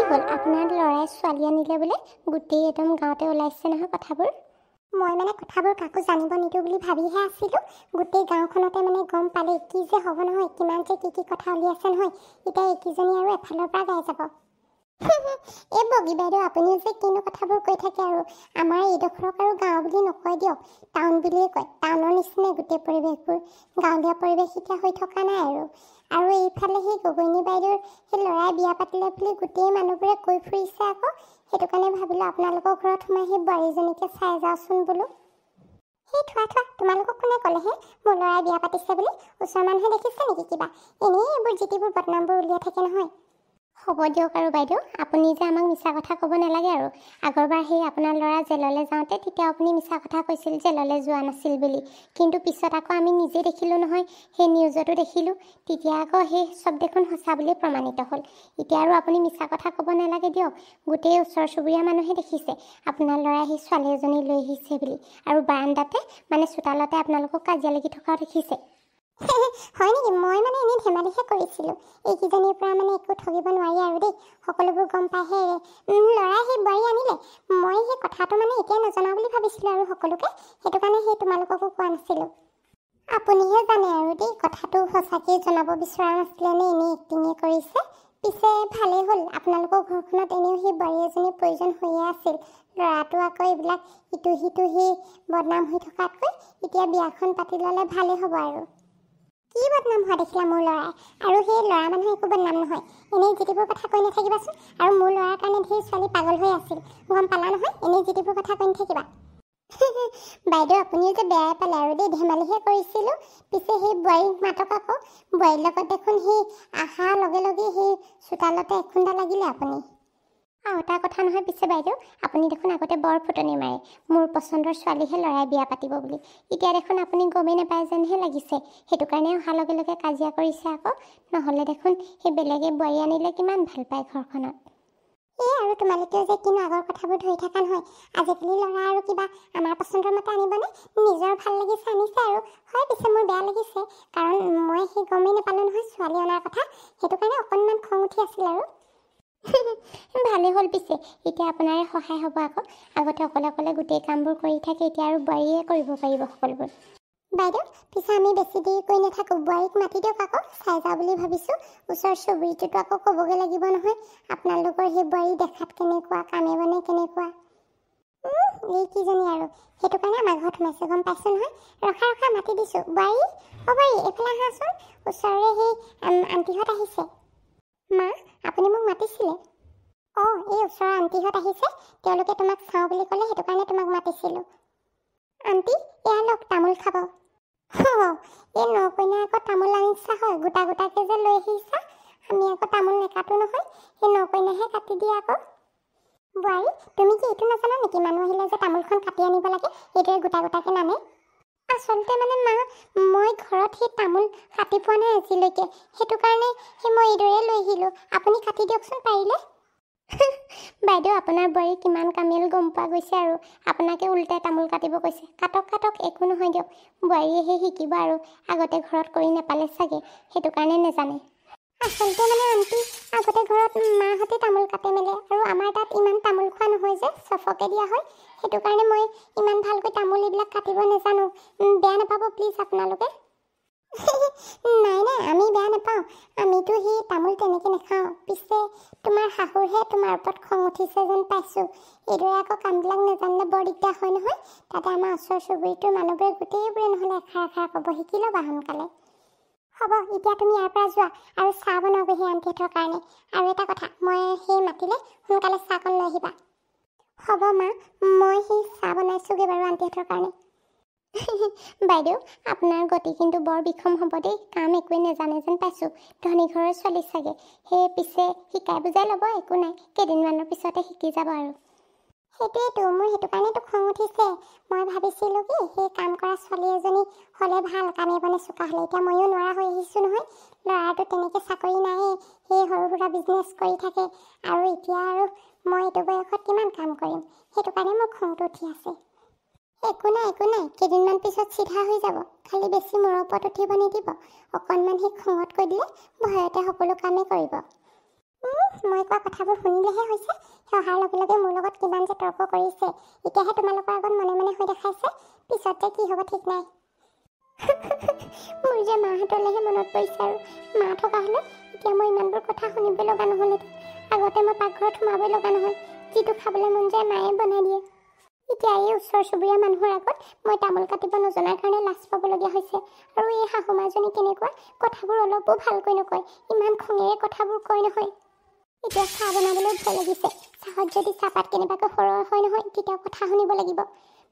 হ'ল আপোনাৰ ল'ৰাই ছোৱালী আনিলে বোলে গোটেই একদম গাঁৱতে ওলাইছে নহয় কথাবোৰ। মই মানে কথাবোৰ কাকো জানিব নিদিওঁ বুলি ভাবিহে আছিলোঁ। গোটেই গাঁওখনতে মানে গম পালে কি যে হ'ব নহয়, কিমান যে কি কথা উলিয়াইছে নহয়। এতিয়া এইকেইজনী আৰু এফালৰ পৰা গাই যাব। এই বগী বাইদেউ আপুনিও যে কিনো কথাবোৰ কৈ থাকে আৰু। আমাৰ এইডোখৰক আৰু গাঁও বুলি নকয় দিয়ক, টাউন বুলিয়ে কয়। টাউনৰ নিচিনাই গোটেই পৰিৱেশবোৰ, গাঁৱলীয়া পৰিৱেশ এতিয়া হৈ থকা নাই আৰু এইফালে সেই গগৈনী বাইদেউৰ সেই ল'ৰাই বিয়া পাতিলে বুলি গোটেই মানুহবোৰে কৈ ফুৰিছে আকৌ। সেইটো কাৰণে ভাবিলোঁ আপোনালোকৰ ঘৰত সোমাই সেই বোৱাৰীজনীকে চাই যাওঁচোন বোলো। সেই থোৱা তোমালোকক কোনে ক'লেহে মোৰ ল'ৰাই বিয়া পাতিছে বুলি? ওচৰৰ মানুহে দেখিছে নেকি কিবা? এনেই এইবোৰ যিটিবোৰ বদনামবোৰ উলিয়াই থাকে নহয়। হ'ব দিয়ক আৰু বাইদেউ, আপুনি যে আমাক মিছা কথা ক'ব নালাগে আৰু। আগৰবাৰ সেই আপোনাৰ ল'ৰা জেললৈ যাওঁতে তেতিয়া আপুনি মিছা কথা কৈছিল জেললৈ যোৱা নাছিল বুলি, কিন্তু পিছত আকৌ আমি নিজে দেখিলোঁ নহয়, সেই নিউজতো দেখিলোঁ। তেতিয়া আকৌ সেই চব দেখোন সঁচা বুলি প্ৰমাণিত হ'ল। এতিয়া আৰু আপুনি মিছা কথা ক'ব নালাগে দিয়ক। গোটেই ওচৰ চুবুৰীয়া মানুহে দেখিছে আপোনাৰ ল'ৰাই সেই ছোৱালী এজনী লৈ আহিছে বুলি, আৰু বাৰাণ্ডাতে মানে চোতালতে আপোনালোকক কাজিয়া লাগি থকাও দেখিছে। হয় নেকি? মই মানে এনেই ধেমালিহে কৰিছিলোঁ। এইকেইজনীৰ পৰা মানে একো ঠগিব নোৱাৰি আৰু দেই, সকলোবোৰ গম পাইহে। ল'ৰাই সেই বোৱাৰী আনিলে, মই সেই কথাটো মানে এতিয়া নজনা বুলি ভাবিছিলোঁ আৰু সকলোকে, সেইটো কাৰণে সেই তোমালোককো কোৱা নাছিলোঁ। আপুনিহে জানে আৰু দেই, কথাটো সঁচাকৈয়ে জনাব বিচৰা নাছিলে নে এনেই এক্টিঙে কৰিছে। পিছে ভালেই হ'ল, আপোনালোকৰ ঘৰখনত এনেও সেই বোৱাৰী এজনীৰ প্ৰয়োজন হৈয়ে আছিল। ল'ৰাটো আকৌ এইবিলাক ইটো সিটো সেই বদনাম হৈ থকাতকৈ এতিয়া বিয়াখন পাতি ল'লে ভালেই হ'ব আৰু। কি বদনাম হোৱা দেখিলা মোৰ ল'ৰাই? আৰু সেই ল'ৰা মানুহ একো বদনাম নহয়, এনেই যিটিবোৰ কথা কৈ নাথাকিবাচোন। আৰু মোৰ ল'ৰাৰ কাৰণে ধেৰ ছোৱালী পাগল হৈ আছিল, গম পালা নহয়? এনেই যিটিবোৰ কথা কৈ নাথাকিবা। বাইদেউ আপুনিও যে বেয়াই পালে আৰু দেই, ধেমালিহে কৰিছিলোঁ। পিছে সেই বোৱাৰীক মাতক আকৌ, বোৱাৰীৰ লগত দেখোন সেই অহাৰ লগে লগে সেই চোতালতে এখুন্দা লাগিলে আপুনি। আৰু এটা কথা নহয় পিছে বাইদেউ, আপুনি দেখোন আগতে বৰ ফুটনি মাৰে মোৰ পচন্দৰ ছোৱালীহে ল'ৰাই বিয়া পাতিব বুলি। এতিয়া দেখোন আপুনি গমেই নাপায় যেনহে লাগিছে, সেইটো কাৰণে অহাৰ লগে লগে কাজিয়া কৰিছে আকৌ। নহ'লে দেখোন সেই বেলেগে বোৱাৰী আনিলে কিমান ভাল পায় ঘৰখনত। এই আৰু তোমালোকেও যে কিনো আগৰ কথাবোৰ ধৰি থকা নহয়। আজিকালি ল'ৰা আৰু কিবা আমাৰ পচন্দৰ মতে আনিবনে? নিজৰ ভাল লাগিছে আনিছে আৰু। হয়, পিছে মোৰ বেয়া লাগিছে, কাৰণ মই সেই গমেই নাপালোঁ নহয় ছোৱালী অনাৰ কথা, সেইটো কাৰণে অকণমান খং উঠি আছিল আৰু। ভালেই হ'ল পিছে, এতিয়া আপোনাৰে সহায় হ'ব আকৌ। আগতে অকলে অকলে গোটেই কামবোৰ কৰি থাকে, এতিয়া আৰু বোৱাৰীয়ে কৰিব পাৰিব সকলোবোৰ। বাইদেউ পিছে আমি বেছি দেৰি কৰি নাথাকোঁ, বোৱাৰীক মাতি দিয়ক আকৌ, চাই যাওঁ বুলি ভাবিছোঁ। ওচৰ চুবুৰীটোতো আকৌ ক'বগৈ লাগিব নহয় আপোনালোকৰ সেই বোৱাৰী দেখাত কেনেকুৱা, কামে বনে কেনেকুৱা। এই কিজনী আৰু, সেইটো কাৰণে আমাৰ ঘৰত সোমাইছে গম পাইছোঁ নহয়। ৰখা মাতি দিছোঁ। বোৱাৰী, বোৱাৰী এইফালে আহাচোন, ওচৰৰে সেই আণ্টিহঁত আহিছে। মা আপুনি মোক মাতিছিলে? অঁ, এই ওচৰৰ আণ্টিহঁত আহিছে, তেওঁলোকে তোমাক চাওঁ বুলি ক'লে, সেইটো কাৰণে তোমাক মাতিছিলোঁ। আণ্টি এয়া লওক তামোল খাব। এই নকইনা আকৌ তামোল আনিছা হয়, গোটা গোটাকৈ যে লৈ আহিছা। আমি আকৌ তামোল নেকাটো নহয়, সেই নকইনাহে কাটি দিয়ে আকৌ। বোৱাৰী তুমি কি এইটো নাজানা নেকি, মানুহ আহিলে যে তামোলখন কাটি আনিব লাগে, এইদৰে গোটা গোটাকৈ নানে? আচলতে মানে মা, মই ঘৰত সেই তামোল কাটি পোৱা নাই আজিলৈকে, সেইটো কাৰণে সেই মই এইদৰে লৈ আহিলোঁ। আপুনি কাটি দিয়কচোন পাৰিলে। বাইদেউ আপোনাৰ বোৱাৰী কিমান কামিয়াল গম পোৱা গৈছে আৰু, আপোনাকে উল্টাই তামোল কাটিব কৈছে। কাটক একো নহয় দিয়ক, বোৱাৰীয়েহে শিকিব আৰু, আগতে ঘৰত কৰি নাপালে চাগে, সেইটো কাৰণে নেজানে। আচলতে মানে আণ্টি আগতে ঘৰত মাহঁতে তামোল কাটে মেলে, আৰু আমাৰ তাত ইমান তামোল খোৱা নহয় যে, চফকে দিয়া হয়, সেইটো কাৰণে মই ইমান ভালকৈ তামোল এইবিলাক কাটিব নেজানো। বেয়া নাপাব প্লিজ আপোনালোকে। নাই আমি বেয়া নাপাওঁ, আমিতো সেই তামোল তেনেকৈ নাখাওঁ। পিছে তোমাৰ শাহুৰহে তোমাৰ ওপৰত খং উঠিছে যেন পাইছোঁ। এইদৰে আকৌ কামবিলাক নেজানিলে বৰ দিগদাৰ হয় নহয়। তাতে আমাৰ ওচৰ চুবুৰীটোৰ মানুহবোৰে গোটেইবোৰে নহ'লে এষাৰ ক'ব, শিকি ল'বা সোনকালে। হ'ব, এতিয়া তুমি ইয়াৰ পৰা যোৱা আৰু চাহ বনাওগৈ সেই আণ্টিহঁতৰ কাৰণে। আৰু এটা কথা, মই সেই মাতিলে সোনকালে চাহকণ লৈ আহিবা। হ'ব মা, মই সেই চাহ বনাইছোঁগৈ বাৰু আণ্টিহঁতৰ কাৰণে। বাইদেউ আপোনাৰ গতি কিন্তু বৰ বিষম হ'ব দেই, কাম একোৱে নেজানে যেন পাইছোঁ। ধনী ঘৰৰ ছোৱালী চাগে, সেই পিছে শিকাই বুজাই ল'ব, একো নাই, কেইদিনমানৰ পিছতে শিকি যাব আৰু। সেইটোৱেইতো, মোৰ সেইটো কাৰণেতো খং উঠিছে। মই ভাবিছিলোঁ কি সেই কাম কৰা ছোৱালী এজনী হ'লে ভাল, কামে বনে চোকা হ'লে। এতিয়া ময়ো নোৱাৰা হৈ আহিছোঁ নহয়, ল'ৰাটো তেনেকৈ চাকৰি নায়েই, সেই সৰু সুৰা বিজনেছ কৰি থাকে, আৰু এতিয়া আৰু মই এইটো বয়সত কিমান কাম কৰিম, সেইটো কাৰণে মোৰ খংটো উঠি আছে। একো নাই কেইদিনমান পিছত চিধা হৈ যাব, খালি বেছি মূৰৰ ওপৰত উঠিব নিদিব। অকণমান সেই খঙত কৈ দিলে ভয়তে সকলো কামেই কৰিব। মই কোৱা কথাবোৰ শুনিলেহে হৈছে সেই অহাৰ লগে লগে মোৰ লগত কিমান যে তৰ্ক কৰিছে এতিয়াহে তোমালোকৰ আগত মনে মনে হৈ দেখাইছে পিছত যে কি হ'ব ঠিক নাই মোৰ যে মাহঁতলৈহে মনত পৰিছে আৰু মা থকা হ'লে এতিয়া মই ইমানবোৰ কথা শুনিব লগা নহ'লহেঁতেন আগতে মই পাকঘৰত সোমাবই লগা নহ'ল যিটো খাবলৈ মন যায় মায়ে বনাই দিয়ে এতিয়া এই ওচৰ চুবুৰীয়া মানুহৰ আগত মই তামোল কাটিব নজনাৰ কাৰণে লাজ পাবলগীয়া হৈছে আৰু এই শাহু মাজনী কেনেকুৱা কথাবোৰ অলপো ভালকৈ নকয় ইমান খঙেৰে কথাবোৰ কয় নহয় এতিয়া চাহ বনাবলৈ ভয় লাগিছে চাহত যদি চাহপাত কেনেবাকৈ সৰহ হয় নহয় তেতিয়া কথা শুনিব লাগিব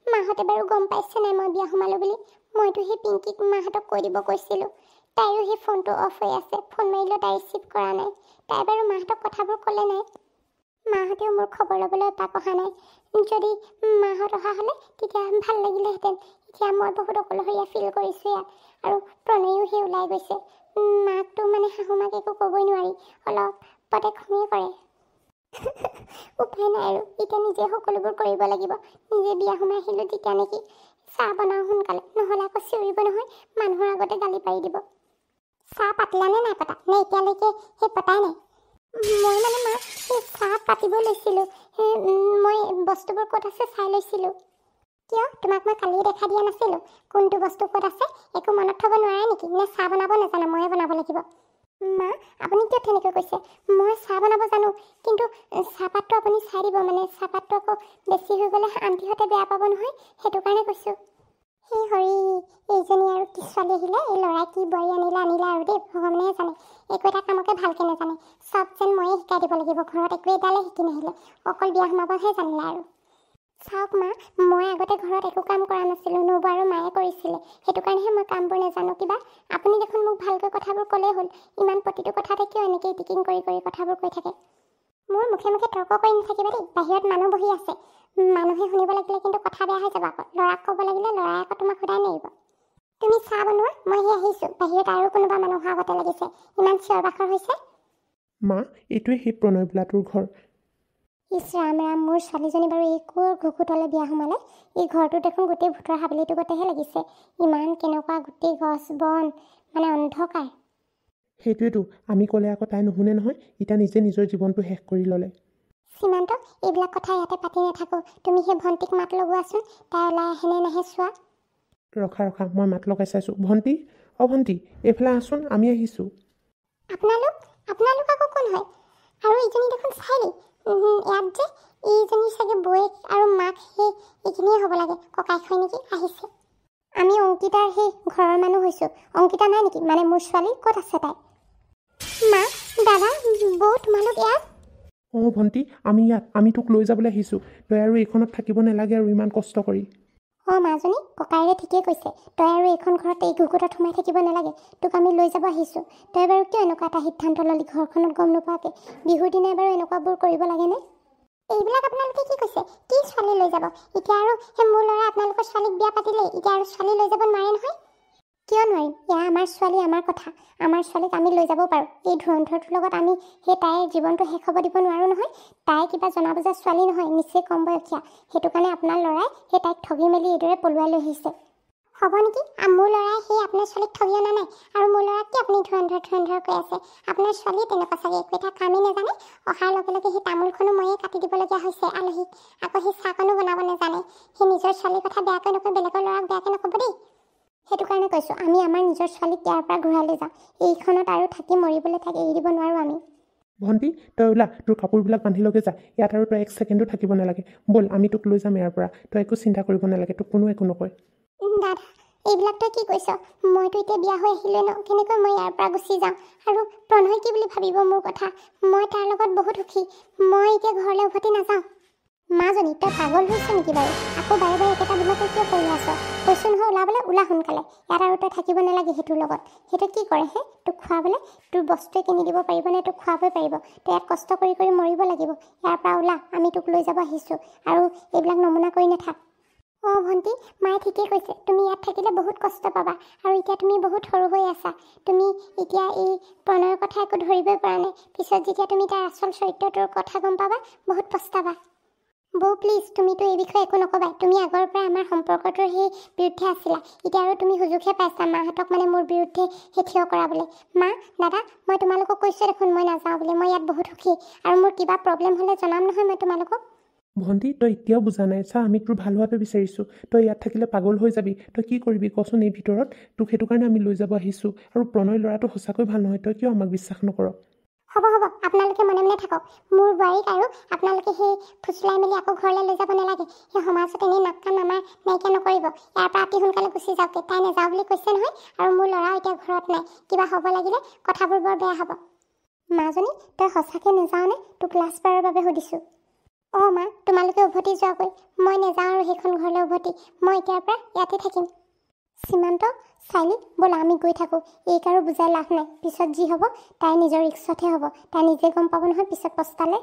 মাহঁতে বাৰু গম পাইছে নাই মই বিয়া সোমালোঁ বুলি মইতো সেই পিংকিক মাহঁতক কৈ দিব কৈছিলোঁ তাইৰো সেই ফোনটো অফ হৈ আছে ফোন মাৰিলেও তাই ৰিচিভ কৰা নাই তাই বাৰু মাহঁতক কথাবোৰ ক'লে নাই মাহঁতেও মোৰ খবৰ ল'বলৈ এপাক অহা নাই যদি মাহঁত অহা হ'লে তেতিয়া ভাল লাগিলেহেঁতেন এতিয়া মই বহুত অকলশৰীয়া ফিল কৰিছোঁ ইয়াত আৰু প্ৰণয়ো সেই ওলাই গৈছে মাকটো মানে শাহু মাক একো ক'বই নোৱাৰি অলপ পতে খঙে কৰে উপায় নাই আৰু এতিয়া নিজে সকলোবোৰ কৰিব লাগিব নিজে বিয়া সোমাই আহিলোঁ তেতিয়া নেকি চাহ বনাওঁ সোনকালে নহ'লে আকৌ চিঞৰিব নহয় মানুহৰ আগতে গালি পাৰি দিব চাহ পাতিলানে নাই পতা নে এতিয়ালৈকে সেই পতাই নাই মই মানে মা সেই চাহ পাতিব লৈছিলোঁ মই বস্তুবোৰ ক'ত আছে চাই লৈছিলোঁ কিয় তোমাক মই কালিয়ে দেখা দিয়া নাছিলোঁ কোনটো বস্তু ক'ত আছে একো মনত থ'ব নোৱাৰে নেকি নে চাহ বনাব নাজানো ময়ে বনাব লাগিব মা আপুনি কিয় তেনেকৈ কৈছে মই চাহ বনাব জানো কিন্তু চাহপাতটো আপুনি চাই দিব মানে চাহপাতটো আকৌ বেছি হৈ গ'লে আণ্টিহঁতে বেয়া পাব নহয় সেইটো কাৰণে কৈছোঁ সেই হৰি এইজনী আৰু কি ছোৱালী আহিলে এই ল'ৰাই কি বোৱাৰী আনিলে আৰু দেই ভগৱানেহে জানে একো এটা কামকে ভালকৈ নাজানে চব যেন ময়ে শিকাই দিব লাগিব ঘৰত একো এডালে শিকি নাহিলে অকল বিয়া সোমাবহে জানিলে আৰু চাওক মা মই আগতে ঘৰত একো কাম কৰা নাছিলোঁ নবৌ আৰু মায়ে কৰিছিলে সেইটো কাৰণেহে মই কামবোৰ নাজানো কিবা আপুনি দেখোন মোক ভালকৈ কথাবোৰ ক'লেই হ'ল ইমান প্ৰতিটো কথাতে কিয় এনেকৈ টিকিং কৰি কৰি কথাবোৰ কৈ থাকে মোৰ মুখে মুখে তৰ্ক কৰি নাথাকিবা দেই বাহিৰত মানুহ বহি আছে মানুহে শুনিব লাগিলে কিন্তু কথা বেয়া হৈ যাব আকৌ ল'ৰাক ক'ব লাগিলে ল'ৰাই আকৌ তোমাক সোধাই নেৰিব তুমি চাহ বনোৱা মই সেই আহিছোঁ বাহিৰত আৰু কোনোবা মানুহ আগতে লাগিছে ইমান চিঞৰ বাখৰ হৈছে মা এইটোৱে সেই প্ৰণয় বোলাটোৰ ঘৰ ইছ ৰাম ৰাম মোৰ ছোৱালীজনী বাৰু এই ক'ৰ ঘুকুতলৈ বিয়া সোমালে এই ঘৰটো দেখোন গোটেই ভূতৰ হাবিলিটো গতেহে লাগিছে ইমান কেনেকুৱা গোটেই গছ বন মানে অন্ধকাৰ সেইটোৱেতো আমি ক'লে আকৌ তাই নুশুনে নহয় এতিয়া নিজে নিজৰ জীৱনটো শেষ কৰি ল'লে সীমান্ত এইবিলাক কথা ইয়াতে পাতি নাথাকোঁ তুমি সেই ভণ্টিক মাত লগোৱাচোন তাই ওলাই আহেনে নাহে চোৱা ৰখা মই মাত লগাই চাইছোঁ ভণ্টি ভণ্টি এইফালে আহচোন আমি আহিছোঁ আপোনালোক আকৌ কোন হয় আৰু ইজনী দেখোন চাইলি ইয়াত যে এইজনী চাগে বৌয়েক আৰু মাক সেই এইখিনিয়ে হ'ব লাগে ককাইক হয় নেকি আহিছে আমি অংকিতাৰ সেই ঘৰৰ মানুহ হৈছোঁ অংকিতা নাই নেকি মানে মোৰ ছোৱালী ক'ত আছে তাই মা দাদা বৌ তোমালোক ইয়াত অঁ ভণ্টি আমি ইয়াত আমি তোক লৈ যাবলৈ আহিছোঁ তই আৰু এইখনত থাকিব নালাগে আৰু ইমান কষ্ট কৰি অঁ মাজনী ককাইৰে ঠিকেই কৈছে তই আৰু এইখন ঘৰত এই ঘুকুটত সোমাই থাকিব নালাগে তোক আমি লৈ যাব আহিছোঁ তই বাৰু কিয় এনেকুৱা এটা সিদ্ধান্ত ল'লি ঘৰখনত গম নোপোৱাকৈ বিহুৰ দিনাই বাৰু এনেকুৱাবোৰ কৰিব লাগেনে এইবিলাক আপোনালোকে কি কৈছে কি ছোৱালী লৈ যাব এতিয়া আৰু সেই মোৰ ল'ৰা আপোনালোকৰ ছোৱালীক বিয়া পাতিলেই এতিয়া আৰু ছোৱালী লৈ যাব নোৱাৰে নহয় কিয় নোৱাৰিম এয়া আমাৰ ছোৱালী আমাৰ কথা আমাৰ ছোৱালীক আমি লৈ যাব পাৰোঁ এই ধুৰন্ধৰটোৰ লগত আমি সেই তাইৰ জীৱনটো শেষ হ'ব দিব নোৱাৰোঁ নহয় তাই কিবা জনা বুজা ছোৱালী নহয় নিশ্চয় কম বয়সীয়া সেইটো কাৰণে আপোনাৰ ল'ৰাই সেই তাইক ঠগি মেলি এইদৰে পলুৱাই লৈ আহিছে হ'ব নেকি মোৰ ল'ৰাই সেই আপোনাৰ ছোৱালীক ঠগি অনা নাই আৰু মোৰ ল'ৰাক কি আপুনি ধুৰন্ধৰ কৈ আছে আপোনাৰ ছোৱালীয়ে তেনেকুৱা চাগে একো এটা কামেই নাজানে অহাৰ লগে লগে সেই তামোলখনো ময়ে কাটি দিবলগীয়া হৈছে আলহীক আকৌ সেই চাহকণো বনাব নাজানে সেই নিজৰ ছোৱালীৰ কথা বেয়াকৈ নকয় বেলেগৰ ল'ৰাক বেয়াকৈ নক'ব দেই সেইটো কাৰণে কৈছোঁ আমি আমাৰ নিজৰ ছোৱালীক ইয়াৰ পৰা ঘূৰাই লৈ যাওঁ এইখনত আৰু থাকি মৰিবলৈ তাক এৰি দিব নোৱাৰোঁ আমি ভণ্টি তই ওলা তোৰ কাপোৰবিলাক বান্ধি লগে যা ইয়াত আৰু তই 1 ছেকেণ্ডো থাকিব নালাগে ব'ল আমি তোক লৈ যাম ইয়াৰ পৰা তই একো চিন্তা কৰিব নালাগে তোক কোনো একো নকয় দাদা এইবিলাক তই কি কৈছ মইতো এতিয়া বিয়া হৈ আহিলোঁ ন কেনেকৈ মই ইয়াৰ পৰা গুচি যাওঁ আৰু প্ৰণয় কি বুলি ভাবিব মোৰ কথা মই তাৰ লগত বহুত সুখী মই এতিয়া ঘৰলৈ উভতি নাযাওঁ মাজনী তই পাগল হৈছ নেকি বাৰু আকৌ বাৰে বাৰে একেটা বিলাকে কিয় কৰি আছ কৈছোঁ নহয় ওলাবলৈ ওলা সোনকালে ইয়াত আৰু তই থাকিব নালাগে সেইটোৰ লগত সেইটো কি কৰে হে তোক খুৱাবলৈ তোৰ বস্তুৱে কিনি দিব পাৰিবনে তোক খুৱাবই পাৰিব তই ইয়াত কষ্ট কৰি কৰি মৰিব লাগিব ইয়াৰ পৰা ওলা আমি তোক লৈ যাব আহিছোঁ আৰু এইবিলাক নমুনা কৰি নাথাক অঁ ভণ্টি মায়ে ঠিকেই কৈছে তুমি ইয়াত থাকিলে বহুত কষ্ট পাবা আৰু এতিয়া তুমি বহুত সৰু হৈ আছা তুমি এতিয়া এই প্ৰণয়ৰ কথা একো ধৰিবই পৰা নাই পিছত যেতিয়া তুমি তাৰ আচল চৰিত্ৰটোৰ কথা গম পাবা বহুত পস্তাবা বৌ প্লিজ তুমিতো এই বিষয়ে একো নক'বা। তুমি আগৰ পৰা আমাৰ সম্পৰ্কটোৰ সেই বিৰুদ্ধে আছিলা, এতিয়া আৰু তুমি সুযোগহে পাইছা মাহঁতক মানে মোৰ বিৰুদ্ধে সেই থিয় কৰাবলৈ। মা দাদা মই তোমালোকক কৈছোঁ দেখোন মই নাযাওঁ বুলি। মই ইয়াত বহুত সুখী আৰু মোৰ কিবা প্ৰব্লেম হ'লে জনাম নহয় মই তোমালোকক। ভণ্টি তই এতিয়াও বুজা নাই। চা আমি তোৰ ভাল হোৱাটো বিচাৰিছোঁ। তই ইয়াত থাকিলে পাগল হৈ যাবি। তই কি কৰিবি কচোন এই ভিতৰত? তোক সেইটো কাৰণে আমি লৈ যাব আহিছোঁ। আৰু প্ৰণয় ল'ৰাটো সঁচাকৈ ভাল নহয়। তই কিয় আমাক বিশ্বাস নকৰ? হ'ব আপোনালোকে মনে মনে থাকক। মোৰ বোৱাৰীক আৰু আপোনালোকে সেই ফুচলাই মেলি আকৌ ঘৰলৈ লৈ যাব নালাগে। সেই সমাজত এনেই নাক কাণ আমাৰ নাইকিয়া নকৰিব। ইয়াৰ পৰা অতি সোনকালে গুচি যাওক। তাই নাযাওঁ বুলি কৈছে নহয়, আৰু মোৰ ল'ৰাও এতিয়া ঘৰত নাই। কিবা হ'ব লাগিলে কথাবোৰ বৰ বেয়া হ'ব। মাজনী তই সঁচাকৈ নাযাওঁনে? তোক লাষ্ট বাৰৰ বাবে সুধিছোঁ। অঁ মা তোমালোকে উভতি যোৱাগৈ। মই নাযাওঁ আৰু সেইখন ঘৰলৈ উভতি। মই এতিয়াৰ পৰা ইয়াতে থাকিম। সীমান্ত চাইলি ব'লা আমি গৈ থাকোঁ। এইক আৰু বুজাই লাভ নাই। পিছত যি হ'ব তাই নিজৰ ৰিক্সতহে হ'ব। তাই নিজে গম পাব নহয় পিছত পস্তালে।